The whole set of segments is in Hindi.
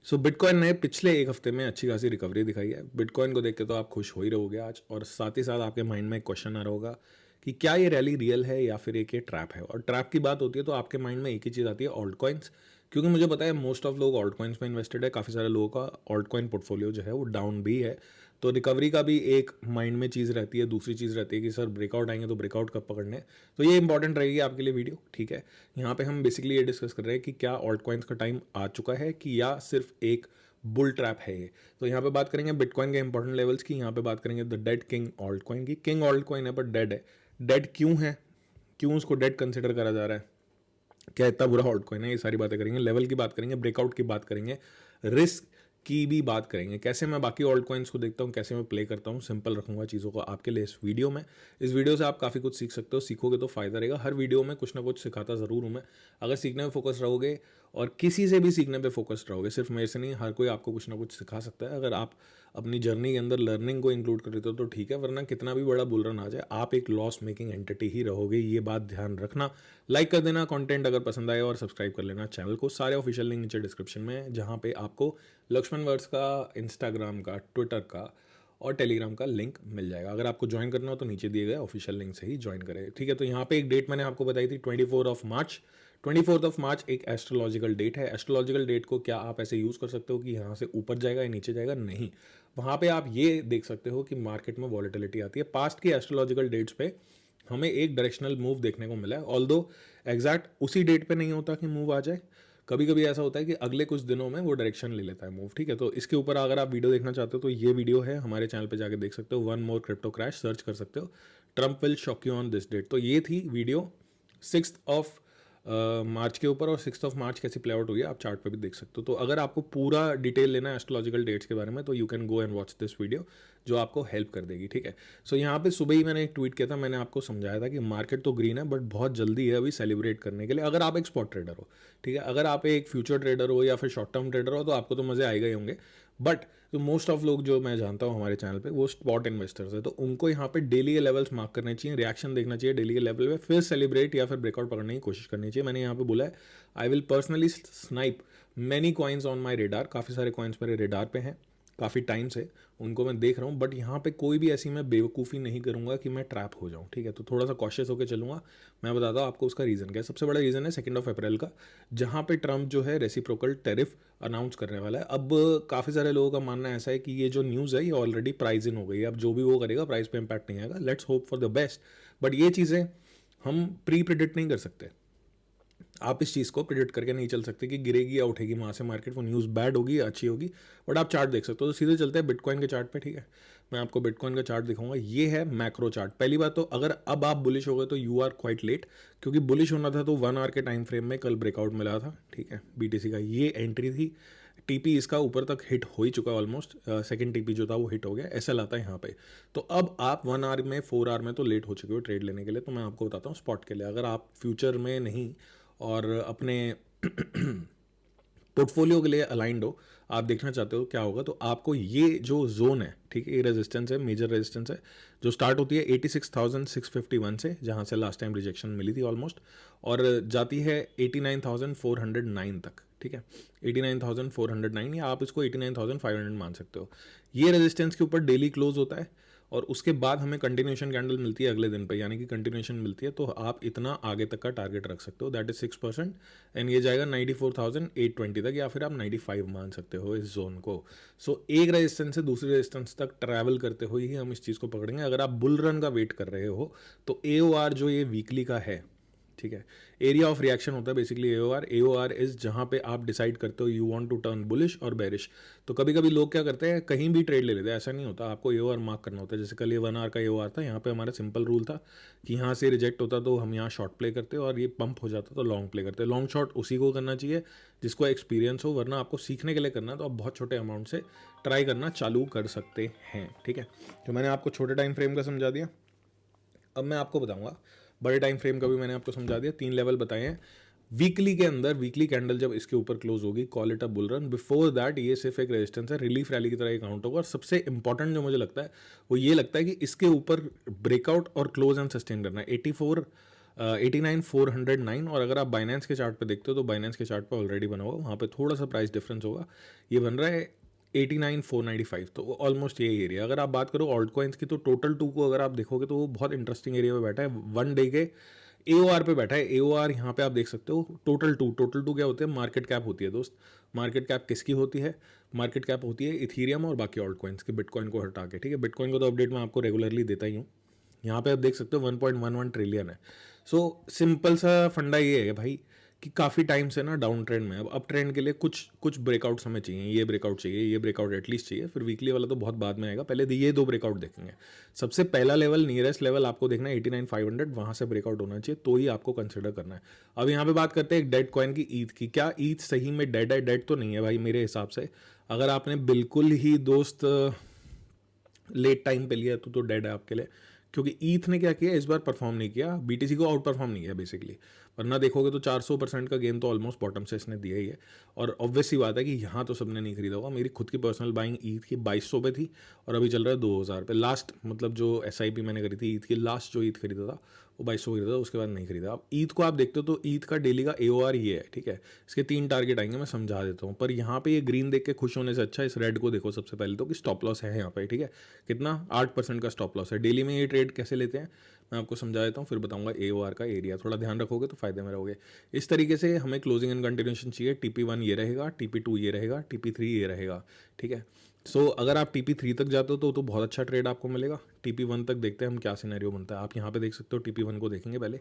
बिटकॉइन ने पिछले एक हफ्ते में अच्छी खासी रिकवरी दिखाई है। बिटकॉइन को देख के तो आप खुश हो ही रहोगे आज, और साथ ही साथ आपके माइंड में एक क्वेश्चन आ रहा होगा कि क्या ये रैली रियल है या फिर एक ये ट्रैप है। और ट्रैप की बात होती है तो आपके माइंड में एक ही चीज़ आती है, ऑल्ट कॉइन्स। क्योंकि मुझे पता है मोस्ट ऑफ लोग ऑल्ट कॉइन्स में इन्वेस्टेड है, काफ़ी सारे लोगों का ऑल्ट कॉइन पोर्टफोलियो जो है वो डाउन भी है। तो रिकवरी का भी एक माइंड में चीज़ रहती है, दूसरी चीज़ रहती है कि सर ब्रेकआउट आएंगे तो ब्रेकआउट कब पकड़ने। तो ये इंपॉर्टेंट रहेगी आपके लिए वीडियो, ठीक है। यहाँ पे हम बेसिकली ये डिस्कस कर रहे हैं कि क्या ऑल्ट कॉइन्स का टाइम आ चुका है कि या सिर्फ एक बुल ट्रैप है ये। तो यहाँ पे बात करेंगे बिटकॉइन के इंपॉर्टेंट लेवल्स की, यहाँ पे बात करेंगे the dead king alt coin की। किंग ऑल्ट कॉइन है पर डेड है। डेड क्यों है, क्यों उसको डेड कंसिडर करा जा रहा है, क्या इतना बुरा ऑल्ट कॉइन है, ये सारी बातें करेंगे। लेवल की बात करेंगे, ब्रेकआउट की बात करेंगे, रिस्क की भी बात करेंगे, कैसे मैं बाकी ऑल्ट कॉइन्स को देखता हूँ, कैसे मैं प्ले करता हूँ। सिंपल रखूंगा चीज़ों को आपके लिए इस वीडियो में। इस वीडियो से आप काफ़ी कुछ सीख सकते हो, सीखोगे तो फायदा रहेगा। हर वीडियो में कुछ ना कुछ सिखाता ज़रूर हूँ मैं। अगर सीखने में फोकस रहोगे और किसी से भी सीखने पे फोकस रहोगे, सिर्फ मेरे से नहीं, हर कोई आपको कुछ ना कुछ सिखा सकता है। अगर आप अपनी जर्नी के अंदर लर्निंग को इंक्लूड कर देते हो तो ठीक है, वरना कितना भी बड़ा बुल रन आ जाए आप एक लॉस मेकिंग एंटिटी ही रहोगे। ये बात ध्यान रखना। लाइक कर देना कंटेंट अगर पसंद आए, और सब्सक्राइब कर लेना चैनल को। सारे ऑफिशियल लिंक नीचे डिस्क्रिप्शन में है, जहाँ पे आपको लक्ष्मण वर्ड्स का, इंस्टाग्राम का, ट्विटर का और टेलीग्राम का लिंक मिल जाएगा। अगर आपको ज्वाइन करना हो तो नीचे दिए गए ऑफिशियल लिंक से ही ज्वाइन करें, ठीक है। तो यहाँ पे एक डेट मैंने आपको बताई थी, 24 ऑफ मार्च एक एस्ट्रोलॉजिकल डेट है। एस्ट्रोलॉजिकल डेट को क्या आप ऐसे यूज़ कर सकते हो कि यहाँ से ऊपर जाएगा या नीचे जाएगा? नहीं। वहाँ पे आप ये देख सकते हो कि मार्केट में वॉलेटिलिटी आती है। पास्ट की एस्ट्रोलॉजिकल डेट्स पे हमें एक डायरेक्शनल मूव देखने को मिला है, ऑल्दो एग्जैक्ट उसी डेट पे नहीं होता कि मूव आ जाए। कभी कभी ऐसा होता है कि अगले कुछ दिनों में वो डायरेक्शन ले लेता है मूव, ठीक है। तो इसके ऊपर अगर आप वीडियो देखना चाहते हो तो ये वीडियो है, हमारे चैनल पे जाके देख सकते हो। One more crypto crash search कर सकते हो, Trump will shock you on this date. तो ये थी वीडियो 6 मार्च के ऊपर, और 6 मार्च कैसी प्ले आउट हुई है आप चार्ट पे भी देख सकते हो। तो अगर आपको पूरा डिटेल लेना है एस्ट्रोलॉजिकल डेट्स के बारे में तो you can go and watch this video, जो आपको हेल्प कर देगी, ठीक है। सो यहाँ पे सुबह ही मैंने एक ट्वीट किया था, मैंने आपको समझाया था कि मार्केट तो ग्रीन है बट बहुत जल्दी है अभी सेलिब्रेट करने के लिए, अगर आप एक स्पॉट ट्रेडर हो, ठीक है। अगर आप एक फ्यूचर ट्रेडर हो या फिर शॉर्ट टर्म ट्रेडर हो तो आपको तो मजे आएगा ही होंगे, बट तो मोस्ट ऑफ लोग जो मैं जानता हूँ हमारे चैनल पे वो स्पॉट इन्वेस्टर्स है, तो उनको यहाँ पे डेली के लेवल्स मार्क करने चाहिए, रिएक्शन देखना चाहिए डेली के लेवल पे, फिर सेलिब्रेट या फिर ब्रेकआउट पकड़ने की कोशिश करनी चाहिए। मैंने यहाँ पे बोला है I will personally snipe many coins on my radar. काफ़ी सारे कॉइन्स मेरे रेडार पे हैं काफ़ी टाइम से, उनको मैं देख रहा हूँ, बट यहाँ पे कोई भी ऐसी मैं बेवकूफ़ी नहीं करूँगा कि मैं ट्रैप हो जाऊँ, ठीक है। तो थोड़ा सा कॉशियस होकर चलूँगा। मैं बताता हूँ आपको उसका रीज़न क्या है। सबसे बड़ा रीज़न है 2 अप्रैल का, जहाँ पे ट्रम्प जो है रेसिप्रोकल टैरिफ अनाउंस करने वाला है। अब काफ़ी सारे लोगों का मानना ऐसा है कि ये जो न्यूज़ है ये ऑलरेडी प्राइस इन हो गई है, अब जो भी वो करेगा प्राइस पे इम्पैक्ट नहीं आएगा। Let's hope for the best, but ये चीज़ें हम प्री प्रिडिक्ट नहीं कर सकते। आप इस चीज़ को प्रिडिक्ट करके नहीं चल सकते कि गिरेगी या उठेगी वहाँ से मार्केट, वो न्यूज़ बैड होगी या अच्छी होगी, बट आप चार्ट देख सकते हो। तो सीधे चलते हैं बिटकॉइन के चार्ट पे, ठीक है। मैं आपको बिटकॉइन का चार्ट दिखाऊंगा, ये है मैक्रो चार्ट। पहली बात तो अगर अब आप बुलिश हो गए तो यू आर क्वाइट लेट, क्योंकि बुलिश होना था तो 1 आवर के टाइम फ्रेम में कल ब्रेकआउट मिला था, ठीक है। बीटीसी का ये एंट्री थी, टीपी इसका ऊपर तक हिट हो ही चुका है ऑलमोस्ट, सेकंड टीपी जो था वो हिट हो गया, ऐसा लाता है यहाँ पे। तो अब आप 1 आवर में 4 आवर में तो लेट हो चुके हो ट्रेड लेने के लिए। तो मैं आपको बताता हूँ स्पॉट के लिए, अगर आप फ्यूचर में नहीं और अपने पोर्टफोलियो के लिए अलाइंड हो, आप देखना चाहते हो क्या होगा, तो आपको ये जो जोन है, ठीक है, ये रेजिस्टेंस है, मेजर रेजिस्टेंस है, जो स्टार्ट होती है 86,651 से, जहाँ से लास्ट टाइम रिजेक्शन मिली थी ऑलमोस्ट, और जाती है 89,409 तक, ठीक है। 89,409, या आप इसको 89,500 मान सकते हो। ये रेजिस्टेंस के ऊपर डेली क्लोज होता है, और उसके बाद हमें कंटिन्यूशन कैंडल मिलती है अगले दिन पे, यानी कि कंटिन्यूशन मिलती है, तो आप इतना आगे तक का टारगेट रख सकते हो, दैट इज 6%, एंड ये जाएगा 94,820 तक, या फिर आप 95 मान सकते हो इस जोन को। सो एक रेजिस्टेंस से दूसरे रेजिस्टेंस तक ट्रैवल करते हुए ही हम इस चीज़ को पकड़ेंगे। अगर आप बुल रन का वेट कर रहे हो तो AOR जो ये वीकली का है, ठीक है, एरिया ऑफ रिएक्शन होता है बेसिकली AOR। AOR इज जहाँ पे आप डिसाइड करते हो you want to turn bullish और बेरिश। तो कभी कभी लोग क्या करते हैं, कहीं भी ट्रेड ले लेते हैं, ऐसा नहीं होता, आपको AOR मार्क करना होता है। जैसे कल ये 1 आवर का AOR था, यहाँ पे हमारा सिंपल रूल था कि यहाँ से रिजेक्ट होता तो हम यहाँ शॉर्ट प्ले करते, और ये पंप हो जाता तो लॉन्ग प्ले करते। लॉन्ग शॉर्ट उसी को करना चाहिए जिसको एक्सपीरियंस हो, वरना आपको सीखने के लिए करना है तो आप बहुत छोटे अमाउंट से ट्राई करना चालू कर सकते हैं, ठीक है। तो मैंने आपको छोटे टाइम फ्रेम का समझा दिया, अब मैं आपको बताऊंगा बड़े टाइम फ्रेम का भी मैंने आपको समझा दिया। 3 लेवल बताए हैं वीकली के अंदर। वीकली कैंडल जब इसके ऊपर क्लोज होगी, call it a bull run. Before that ये सिर्फ एक रेजिस्टेंस है, रिलीफ रैली की तरह ये काउंट होगा। और सबसे इंपॉर्टेंट जो मुझे लगता है वो ये लगता है कि इसके ऊपर ब्रेकआउट और क्लोज एंड सस्टेन करना है। 89,409। और अगर आप बाइनेंस के चार्ट पे देखते हो तो बाइनेंस के चार्ट पे ऑलरेडी बना हुआ, वहाँ पे थोड़ा सा प्राइस डिफरेंस होगा, ये बन रहा है 89,495। तो ऑलमोस्ट यही एरिया। अगर आप बात करो ऑल्ट कॉइन्स की तो टोटल टू को अगर आप देखोगे तो वो बहुत इंटरेस्टिंग एरिया पे बैठा है, वन डे के AOR पे बैठा है। AOR यहाँ पे आप देख सकते हो। टोटल टू क्या होते हैं? मार्केट कैप होती है दोस्त। मार्केट कैप किसकी होती है? मार्केट कैप होती है इथीरियम और बाकी ऑल्ट कॉइन्स की, बिटकॉइन को हटा के, ठीक है। बिटकॉइन को तो अपडेट मैं आपको रेगुलरली देता ही हूँ। यहाँ पे आप देख सकते हो 1.11 ट्रिलियन है। सो सिंपल सा फंडा ये है भाई कि काफ़ी टाइम से ना डाउन ट्रेंड में, अब ट्रेंड के लिए कुछ कुछ ब्रेकआउट्स हमें चाहिए। ये ब्रेकआउट चाहिए, ये ब्रेकआउट एटलीस्ट चाहिए, फिर वीकली वाला तो बहुत बाद में आएगा, पहले ये दो ब्रेकआउट देखेंगे। सबसे पहला लेवल, नियरेस्ट लेवल आपको देखना है 89,500, वहाँ से ब्रेकआउट होना चाहिए तो ही आपको कंसिडर करना है। अब यहाँ पे बात करते हैं एक डेड कॉइन की, ईथ की। क्या ईथ सही में डेड है? डेड तो नहीं है भाई मेरे हिसाब से। अगर आपने बिल्कुल ही दोस्त लेट टाइम पे लिया तो डेड है आपके लिए, क्योंकि ईथ ने क्या किया इस बार? परफॉर्म नहीं किया, बीटीसी को आउट परफॉर्म नहीं किया बेसिकली। वरना देखोगे तो 400% का गेन तो ऑलमोस्ट बॉटम से इसने दिया ही है। और ऑब्वियस सी बात है कि यहाँ तो सबने नहीं खरीदा होगा। मेरी खुद की पर्सनल बाइंग ईथ की 2200 पे थी और अभी चल रहा है 2000 पे। लास्ट मतलब जो SIP मैंने करी थी ईथ की, लास्ट जो ईथ खरीदा था वो 2200 खरीदा था, उसके बाद नहीं खरीदा। अब ईथ को आप देखते हो तो ईथ का डेली का AOR ये है, ठीक है। इसके 3 टारगेट आएंगे, मैं समझा देता हूँ। पर यहाँ पे ये ग्रीन देख के खुश होने से अच्छा इस रेड को देखो सबसे पहले तो, कि स्टॉप लॉस है यहाँ पे, ठीक है। कितना? 8% का स्टॉप लॉस है। डेली में ये ट्रेड कैसे लेते हैं मैं आपको समझा देता हूँ, फिर बताऊंगा AOR का एरिया। थोड़ा ध्यान रखोगे तो फायदे में रहोगे। इस तरीके से हमें क्लोजिंग एंड कंटिन्यूशन चाहिए। TP1 ये रहेगा, TP2 ये रहेगा, TP3 ये रहेगा, ठीक है। सो अगर आप TP3 तक जाते हो तो बहुत अच्छा ट्रेड आपको मिलेगा। TP1 तक देखते हैं हम क्या सिनेरियो बनता है। आप यहाँ पे देख सकते हो, TP1 को देखेंगे पहले।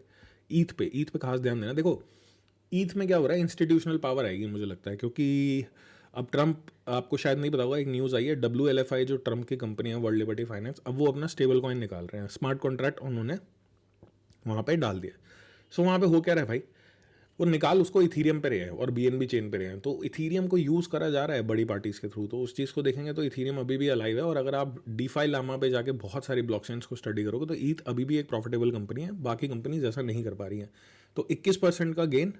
ईथ पे खास ध्यान देना। देखो ईथ में क्या हो रहा है, इंस्टीट्यूशनल पावर आएगी मुझे लगता है, क्योंकि अब ट्रंप, आपको शायद नहीं पता होगा, एक न्यूज़ आई है, WLFI जो ट्रंप की कंपनी है, वर्ल्ड लिबर्टी फाइनेंस, अब वो अपना स्टेबल कॉइन निकाल रहे हैं। स्मार्ट कॉन्ट्रैक्ट उन्होंने वहाँ पे डाल दिया। सो वहाँ पे हो क्या रहा है भाई, वो निकाल उसको इथीरियम पे रहे हैं और BNB चेन पे रहे हैं। तो इथीरियम को यूज़ करा जा रहा है बड़ी पार्टीज़ के थ्रू, तो उस चीज़ को देखेंगे तो इथीरियम अभी भी अलाइव है। और अगर आप DeFi लामा पे जाके बहुत सारी ब्लॉकचेन्स को स्टडी करोगे तो ईथ अभी भी एक प्रॉफिटेबल कंपनी है, बाकी कंपनीज ऐसा नहीं कर पा रही हैं। तो 21% का गेन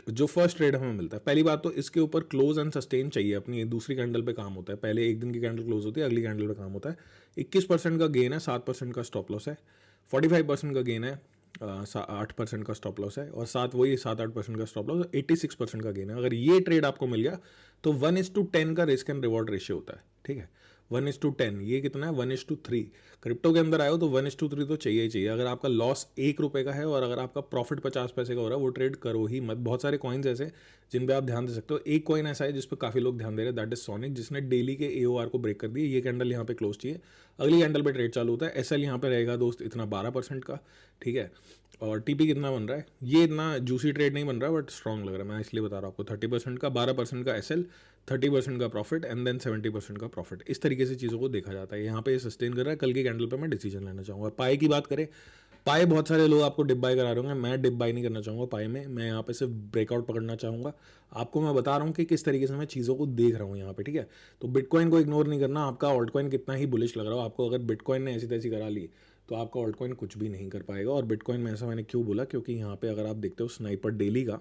जो फर्स्ट ट्रेड हमें मिलता है। पहली बात तो इसके ऊपर क्लोज एंड सस्टेन चाहिए, अपनी दूसरी कैंडल पे काम होता है। पहले एक दिन की कैंडल क्लोज होती है, अगली कैंडल पे काम होता है। 21% का गेन है, 7% का स्टॉप लॉस है। 45% का गेन है, 8% का स्टॉप लॉस है, और 7-8% का स्टॉप लॉस, 86% का गेन है। अगर ये ट्रेड आपको मिल गया तो 1:10 का रिस्क एंड रिवॉर्ड रेशियो होता है, ठीक है। 1:10, ये कितना है? 1:3। क्रिप्टो के अंदर आयो तो 1:3 तो चाहिए ही चाहिए। अगर आपका लॉस 1 रुपये का है और अगर आपका प्रॉफिट 50 पैसे का हो रहा है, वो ट्रेड करो ही मत। बहुत सारे कॉइन्स ऐसे जिन पे आप ध्यान दे सकते हो। एक कॉइन ऐसा है जिस पे काफ़ी लोग ध्यान दे रहे हैं, दैट इज सोनिक, जिसने डेली के AOR को ब्रेक कर दिया। ये कैंडल यहाँ पे क्लोज चाहिए, अगली कैंडल पे ट्रेड चालू होता है। SL यहाँ पे रहेगा दोस्त इतना 12% का, ठीक है। और TP कितना बन रहा है? ये इतना जूसी ट्रेड नहीं बन रहा बट स्ट्रॉन्ग लग रहा है, मैं इसलिए बता रहा हूँ आपको। 30% का, 12% का SL, 30% का प्रॉफिट एंड देन 70% का प्रॉफिट। इस तरीके से चीज़ों को देखा जाता है। यहाँ पे ये सस्टेन कर रहा है। कल की कैंडल पे मैं डिसीजन लेना चाहूँगा। पाए की बात करें, पाए बहुत सारे लोग आपको डिप बाय करा रहे होंगे, मैं डिप बाय नहीं करना चाहूँगा पाए में। मैं यहाँ पे सिर्फ ब्रेकआउट पकड़ना चाहूँगा। आपको मैं बता रहा हूँ कि किस तरीके से मैं चीज़ों को देख रहा हूँ यहाँ पे, ठीक है। तो बिटकॉइन को इग्नोर नहीं करना। आपका ऑल्ट कॉइन कितना ही बुलिश लग रहा हो आपको, अगर बिटकॉइन ने ऐसी तैसी करा ली तो आपका ऑल्ट कॉइन कुछ भी नहीं कर पाएगा। और बिटकॉइन में ऐसा मैंने क्यों बोला, क्योंकि यहाँ पे अगर आप देखते हो स्नाइपर डेली का,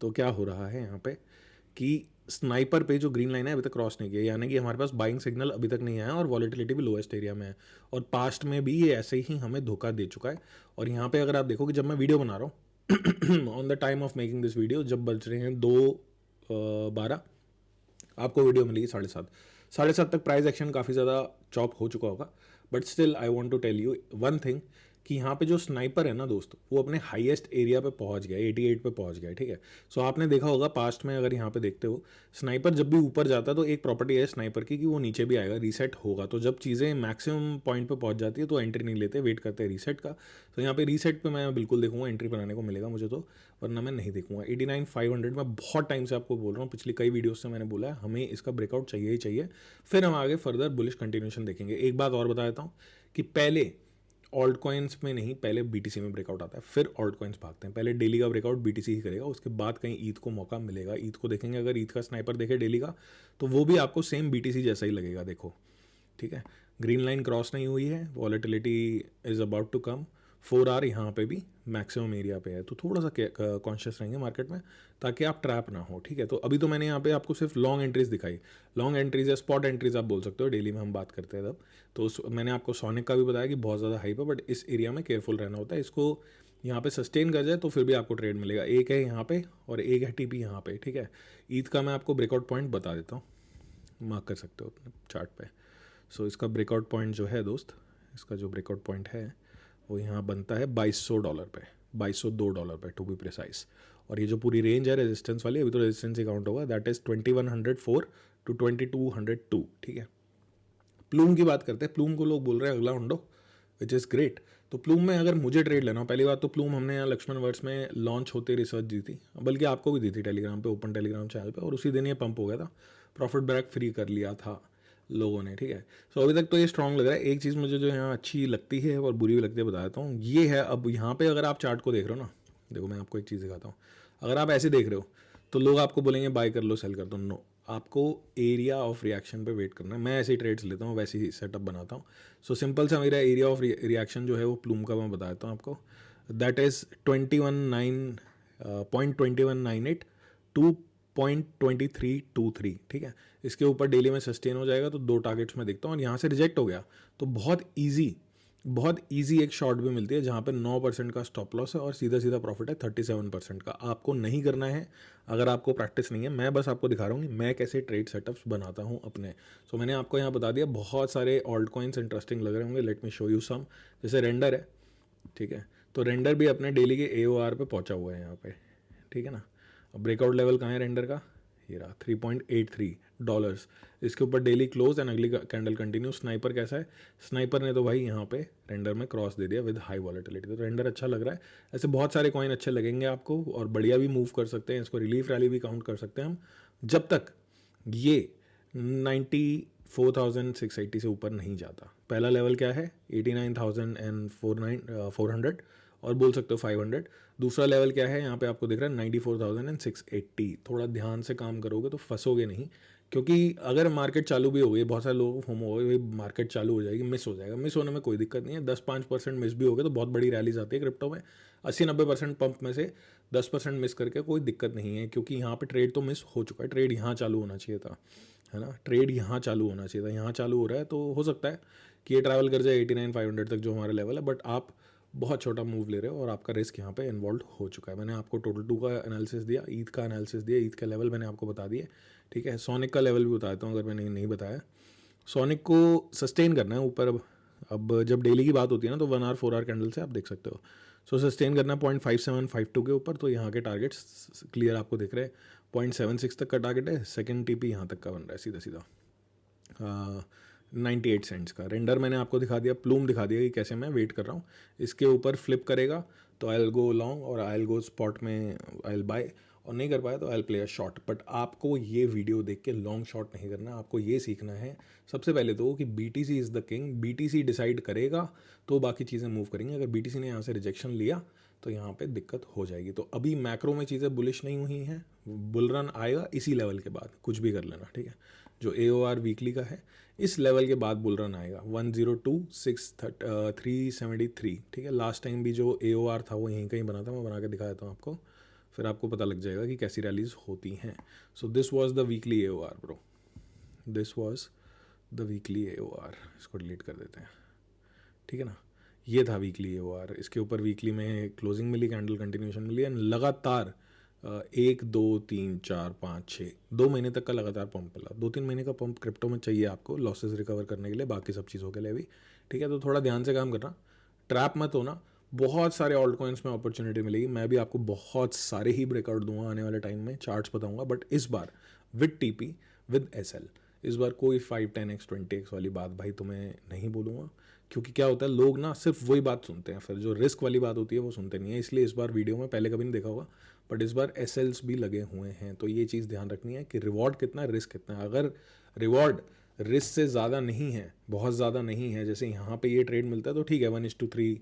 तो क्या हो रहा है यहाँ पे कि स्नाइपर पे जो ग्रीन लाइन है अभी तक क्रॉस नहीं किया, यानी कि हमारे पास बाइंग सिग्नल अभी तक नहीं आया और वॉलेटिलिटी भी लोएस्ट एरिया में है। और पास्ट में भी ये ऐसे ही हमें धोखा दे चुका है। और यहाँ पे अगर आप देखो कि जब मैं वीडियो बना रहा हूँ on the time of making this video, जब बज रहे हैं 2:12, आपको वीडियो मिलेगी 7:30। 7:30 तक प्राइस एक्शन काफ़ी ज़्यादा चॉप हो चुका होगा। But still I want to tell you one thing, कि यहाँ पे जो स्नाइपर है ना दोस्त, वो अपने हाईएस्ट एरिया पे पहुँच गया, 88 पे पहुँच गया, ठीक है। सो आपने देखा होगा पास्ट में, अगर यहाँ पे देखते हो, स्नाइपर जब भी ऊपर जाता है तो एक प्रॉपर्टी है स्नाइपर की कि वो नीचे भी आएगा, रीसेट होगा। तो जब चीज़ें मैक्सिमम पॉइंट पे पहुँच जाती है तो एंट्री नहीं लेते, वेट करते हैं रीसेट का। तो यहाँ पे रीसेट पे मैं बिल्कुल देखूंगा, एंट्री बनाने को मिलेगा मुझे तो, वरना मैं नहीं देखूंगा। 89,500 में बहुत टाइम से आपको बोल रहा हूँ, पिछली कई वीडियोस से मैंने बोला है हमें इसका ब्रेकआउट चाहिए ही चाहिए, फिर हम आगे फर्दर बुलिश कंटिन्यूशन देखेंगे। एक बात और बता देता हूँ कि पहले ऑल्ट कॉइन्स में नहीं, पहले BTC में ब्रेकआउट आता है, फिर ऑल्ट कॉइन्स भागते हैं। पहले डेली का ब्रेकआउट BTC ही करेगा, उसके बाद कहीं ईथ को मौका मिलेगा। ईथ को देखेंगे, अगर ईथ का स्नाइपर देखे डेली का, तो वो भी आपको सेम BTC जैसा ही लगेगा, देखो, ठीक है। ग्रीन लाइन क्रॉस नहीं हुई है, volatility is about to come. 4R यहाँ पे भी मैक्सिमम एरिया पे है, तो थोड़ा सा कॉन्शियस रहेंगे मार्केट में, ताकि आप ट्रैप ना हो, ठीक है। तो अभी तो मैंने यहाँ पे आपको सिर्फ लॉन्ग एंट्रीज दिखाई, लॉन्ग एंट्रीज या स्पॉट एंट्रीज आप बोल सकते हो, डेली में हम बात करते हैं तब। तो मैंने आपको सोनिक का भी बताया कि बहुत ज़्यादा हाइप है, बट इस एरिया में केयरफुल रहना होता है। इसको यहाँ पे सस्टेन कर जाए तो फिर भी आपको ट्रेड मिलेगा। एक है यहाँ पे और एक है टीपी यहाँ पे, ठीक है। ईथ का मैं आपको ब्रेकआउट पॉइंट बता देता हूँ, मार्क कर सकते हो अपने चार्ट पे। सो इसका ब्रेकआउट पॉइंट जो है दोस्त, इसका जो ब्रेकआउट पॉइंट है वो यहाँ बनता है $2200 पे, $2202 पे टू बी प्रिसाइज। और ये जो पूरी रेंज है रेजिस्टेंस वाली, अभी तो रेजिस्टेंस ही काउंट होगा, दैट इज़ 2104 to 2202, ठीक है। प्लूम की बात करते हैं। प्लूम को लोग बोल रहे हैं अगला हुंडो, विच इज़ ग्रेट। तो प्लूम में अगर मुझे ट्रेड लेना हो, पहली बात तो प्लूम हमने यहाँ लक्ष्मण वर्स में लॉन्च होते रिसर्च दी थी, बल्कि आपको भी दी थी टेलीग्राम पे, ओपन टेलीग्राम चैनल पे, और उसी दिन ये पंप हो गया था, प्रॉफिट ब्रेक फ्री कर लिया था लोगों ने, ठीक है। सो अभी तक तो ये स्ट्रांग लग रहा है। एक चीज़ मुझे जो यहाँ अच्छी लगती है और बुरी भी लगती है बता देता हूँ, ये है अब यहाँ पे अगर आप चार्ट को देख रहे हो ना, देखो मैं आपको एक चीज़ दिखाता हूँ। अगर आप ऐसे देख रहे हो तो लोग आपको बोलेंगे बाय कर लो, सेल कर दो, नो, आपको एरिया ऑफ रिएक्शन पे वेट करना है। मैं ऐसे ही ट्रेड्स लेता हूँ, वैसे ही सेटअप बनाता हूँ। सो सिंपल सा मेरा एरिया ऑफ रिएक्शन जो है वो प्लूम का मैं बता देता हूँ आपको, दैट इज़ 2198 2.2323, ठीक है। इसके ऊपर डेली में सस्टेन हो जाएगा तो 2 टारगेट्स में देखता हूँ, और यहाँ से रिजेक्ट हो गया तो बहुत ईजी एक शॉर्ट भी मिलती है जहाँ पे 9% का स्टॉप लॉस है और सीधा सीधा प्रॉफिट है 37% का। आपको नहीं करना है अगर आपको प्रैक्टिस नहीं है, मैं बस आपको दिखा रहा हूँ कि मैं कैसे ट्रेड सेटअप्स बनाता हूँ अपने। सो मैंने आपको यहाँ बता दिया, बहुत सारे ऑल्ट कॉइन्स इंटरेस्टिंग लग रहे होंगे, let me show you some. जैसे रेंडर है, ठीक है, तो रेंडर भी अपने डेली के AOR पे पहुँचा हुआ है यहाँ पे, ठीक है ना। अब ब्रेकआउट लेवल कहाँ है रेंडर का, ये रहा $3.83। इसके ऊपर डेली क्लोज एंड अगली कैंडल कंटिन्यू। स्नाइपर कैसा है, स्नाइपर ने तो भाई यहाँ पे रेंडर में क्रॉस दे दिया विद हाई वॉलेटिलिटी, तो रेंडर अच्छा लग रहा है। ऐसे बहुत सारे कॉइन अच्छे लगेंगे आपको और बढ़िया भी मूव कर सकते हैं, इसको रिलीफ रैली भी काउंट कर सकते हैं हम, जब तक ये 94,680 से ऊपर नहीं जाता। पहला लेवल क्या है, 89,400 और बोल सकते हो 500। दूसरा लेवल क्या है, यहाँ पे आपको दिख रहा है 94,680। थोड़ा ध्यान से काम करोगे तो फंसोगे नहीं, क्योंकि अगर मार्केट चालू भी हो गई, बहुत सारे लोगों को फोमो हो गई, मार्केट चालू हो जाएगी, मिस हो जाएगा। मिस होने में कोई दिक्कत नहीं है, 10-5% मिस भी हो गए तो बहुत बड़ी रैलीज आती है क्रिप्टो में। 80-90% पंप में से 10% मिस करके कोई दिक्कत नहीं है, क्योंकि यहाँ पे ट्रेड तो मिस हो चुका है। ट्रेड यहाँ चालू होना चाहिए था, है ना, ट्रेड यहाँ चालू होना चाहिए था, यहाँ चालू हो रहा है तो हो सकता है कि ये ट्रैवल कर जाए 89,500 तक जो हमारा लेवल है, बट आप बहुत छोटा मूव ले रहे हो और आपका रिस्क यहाँ पे इन्वॉल्व हो चुका है। मैंने आपको टोटल 2 का एनालिसिस दिया, ईथ का एनालिसिस दिया, ईथ का लेवल मैंने आपको बता दिया, ठीक है। सोनिक का लेवल भी बता देता हूँ अगर मैंने नहीं बताया। सोनिक को सस्टेन करना है ऊपर। अब जब डेली की बात होती है ना तो 1 आवर 4 आवर कैंडल से आप देख सकते हो। सो सस्टेन करना है 0.5752 के ऊपर, तो यहाँ के टारगेट्स क्लियर आपको दिख रहे हैं। 0.76 तक का टारगेट है, सेकेंड TP यहाँ तक का बन रहा है सीधा सीधा 98 सेंट्स का। रेंडर मैंने आपको दिखा दिया, प्लूम दिखा दिया कि कैसे मैं वेट कर रहा हूँ। इसके ऊपर फ्लिप करेगा तो आई विल गो लॉन्ग और आई विल गो स्पॉट में आई विल बाय, और नहीं कर पाया तो I will play a short. But आपको ये वीडियो देख के लॉन्ग शॉट नहीं करना, आपको ये सीखना है सबसे पहले तो कि BTC is the king. BTC decide करेगा तो बाकी चीज़ें मूव करेंगी। अगर BTC ने यहाँ से रिजेक्शन लिया तो यहाँ पे दिक्कत हो जाएगी। तो अभी मैक्रो में चीज़ें बुलिश नहीं हुई हैं, बुल रन आएगा इसी लेवल के बाद, कुछ भी कर लेना, ठीक है। जो AOR वीकली का है, इस लेवल के बाद बुल रन आएगा 102,673, ठीक है। लास्ट टाइम भी जो AOR था वो यहीं कहीं बना था, मैं बना के दिखा देता हूँ आपको, फिर आपको पता लग जाएगा कि कैसी रैलीज होती हैं। So this was the weekly AOR bro, this was the weekly AOR। इसको डिलीट कर देते हैं, ठीक है ना। ये था वीकली AOR। इसके ऊपर वीकली में क्लोजिंग मिली, कैंडल कंटिन्यूशन मिली, एंड लगातार 1 2 3 4 5 6 2 महीने तक का लगातार पंप मिला। 2-3 महीने का पंप क्रिप्टो में चाहिए आपको लॉसेस रिकवर करने के लिए, बाकी सब चीज़ों के लिए भी, ठीक है। तो थोड़ा ध्यान से काम करना, ट्रैप मत होना। बहुत सारे ऑल्ट कॉइन्स में अपॉर्चुनिटी मिलेगी, मैं भी आपको बहुत सारे ही ब्रेकआउट दूंगा आने वाले टाइम में, चार्ट्स बताऊंगा, बट इस बार विद TP विद SL। इस बार कोई 5, 10x 20x वाली बात भाई तुम्हें नहीं बोलूँगा, क्योंकि क्या होता है लोग ना सिर्फ वही बात सुनते हैं, फिर जो रिस्क वाली बात होती है वो सुनते नहीं है। इसलिए इस बार वीडियो में, पहले कभी नहीं देखा होगा बट इस बार SLs भी लगे हुए हैं, तो ये चीज़ ध्यान रखनी है कि रिवॉर्ड कितना है, रिस्क कितना है। अगर रिवॉर्ड रिस्क से ज़्यादा नहीं है, बहुत ज़्यादा नहीं है, जैसे यहाँ पे ये ट्रेड मिलता है तो ठीक है 1:3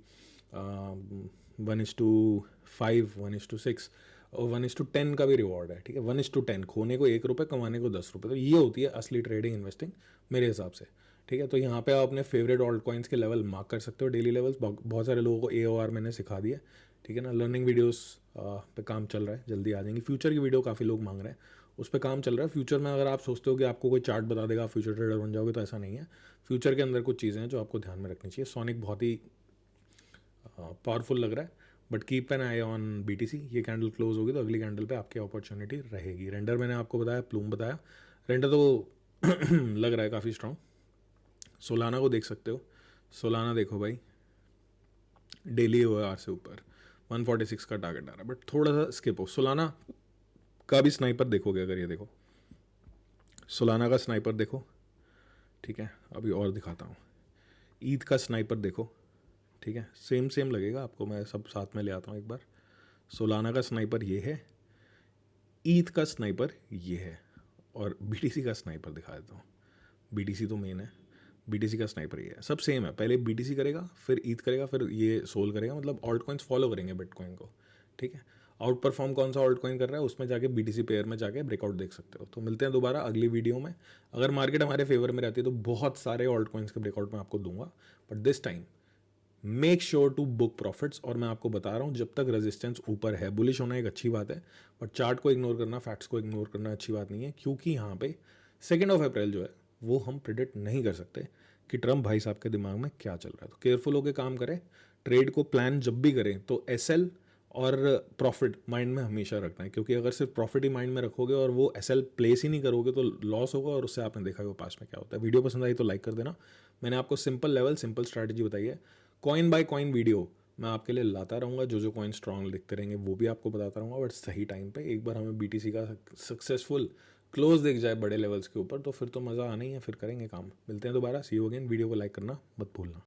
1:5 1:6 और 1:10 का भी रिवॉर्ड है, ठीक है। 1:10 खोने को ₹1, कमाने को ₹10, तो ये होती है असली ट्रेडिंग इन्वेस्टिंग मेरे हिसाब से, ठीक है। तो यहाँ पे आप अपने फेवरेट ऑल्ट कॉइन्स के लेवल मार्क कर सकते हो, डेली लेवल्स। बहुत सारे लोगों को AOR मैंने सिखा दिया, ठीक है ना। लर्निंग वीडियोस पे काम चल रहा है, जल्दी आ जाएंगी। फ्यूचर की वीडियो काफ़ी लोग मांग रहे हैं, उस पर काम चल रहा है। फ्यूचर में अगर आप सोचते हो कि आपको कोई चार्ट बता देगा, आप फ्यूचर ट्रेडर बन जाओगे, तो ऐसा नहीं है। फ्यूचर के अंदर कुछ चीज़ें हैं जो आपको ध्यान में रखनी चाहिए। सोनिक बहुत ही पावरफुल लग रहा है, but keep an I on BTC। ये कैंडल क्लोज होगी तो अगली कैंडल पे आपकी अपॉर्चुनिटी रहेगी। रेंडर मैंने आपको बताया, प्लूम बताया। रेंडर तो लग रहा है काफ़ी स्ट्रांग। सोलाना को देख सकते हो। सोलाना देखो भाई, डेली OR से ऊपर 146 का टारगेट आ रहा है, बट थोड़ा सा स्किप हो। सोलाना का भी स्नाइपर देखोगे अगर, ये देखो सोलाना का स्नाइपर देखो, ठीक है। अभी और दिखाता हूँ, ईद का स्नाइपर देखो, ठीक है। सेम सेम लगेगा आपको, मैं सब साथ में ले आता हूँ एक बार। सोलाना का स्नाइपर ये है, ईद का स्नाइपर ये है, और BTC का स्नाइपर दिखा देता हूँ। BTC तो मेन है, BTC का स्नाइपर ये है। सब सेम है, पहले BTC करेगा, फिर ईद करेगा, फिर ये सोल करेगा। मतलब ऑल्ट कॉइन्स फॉलो करेंगे बिटकॉइन को, ठीक है। आउट परफॉर्म कौन सा ऑल्ट कॉइन कर रहा है उसमें जाके BTC पेयर में जाके ब्रेकआउट देख सकते हो। तो मिलते हैं दोबारा अगली वीडियो में। अगर मार्केट हमारे फेवर में रहती है तो बहुत सारे ऑल्ट कॉइन्स के ब्रेकआउट मैं आपको दूंगा, but this time make sure to book profits. और मैं आपको बता रहा हूँ, जब तक रेजिस्टेंस ऊपर है, बुलिश होना एक अच्छी बात है, बट चार्ट को इग्नोर करना, फैक्ट्स को इग्नोर करना अच्छी बात नहीं है, क्योंकि यहाँ पे 2 अप्रैल जो है वो हम प्रिडिक्ट नहीं कर सकते कि ट्रम्प भाई साहब के दिमाग में क्या चल रहा है। तो केयरफुल होकर काम करें। ट्रेड को प्लान जब भी करें तो SL और प्रॉफिट माइंड में हमेशा रखना है, क्योंकि अगर सिर्फ प्रॉफिट ही माइंड में रखोगे और वो SL प्लेस ही नहीं करोगे तो लॉस होगा, और उससे आपने देखा होगा पास्ट में क्या होता है। वीडियो पसंद आई तो लाइक कर देना। मैंने आपको सिंपल लेवल, सिंपल स्ट्रैटेजी बताई है। कॉइन बाय कॉइन वीडियो मैं आपके लिए लाता रहूँगा, जो जो कॉइन स्ट्रांग दिखते रहेंगे वो भी आपको बताता रहूँगा, बट सही टाइम पे। एक बार हमें BTC का सक्सेसफुल क्लोज दिख जाए बड़े लेवल्स के ऊपर तो फिर तो मज़ा आना ही है, फिर करेंगे काम। मिलते हैं दोबारा, सी यू अगेन। वीडियो को लाइक करना मत भूलना।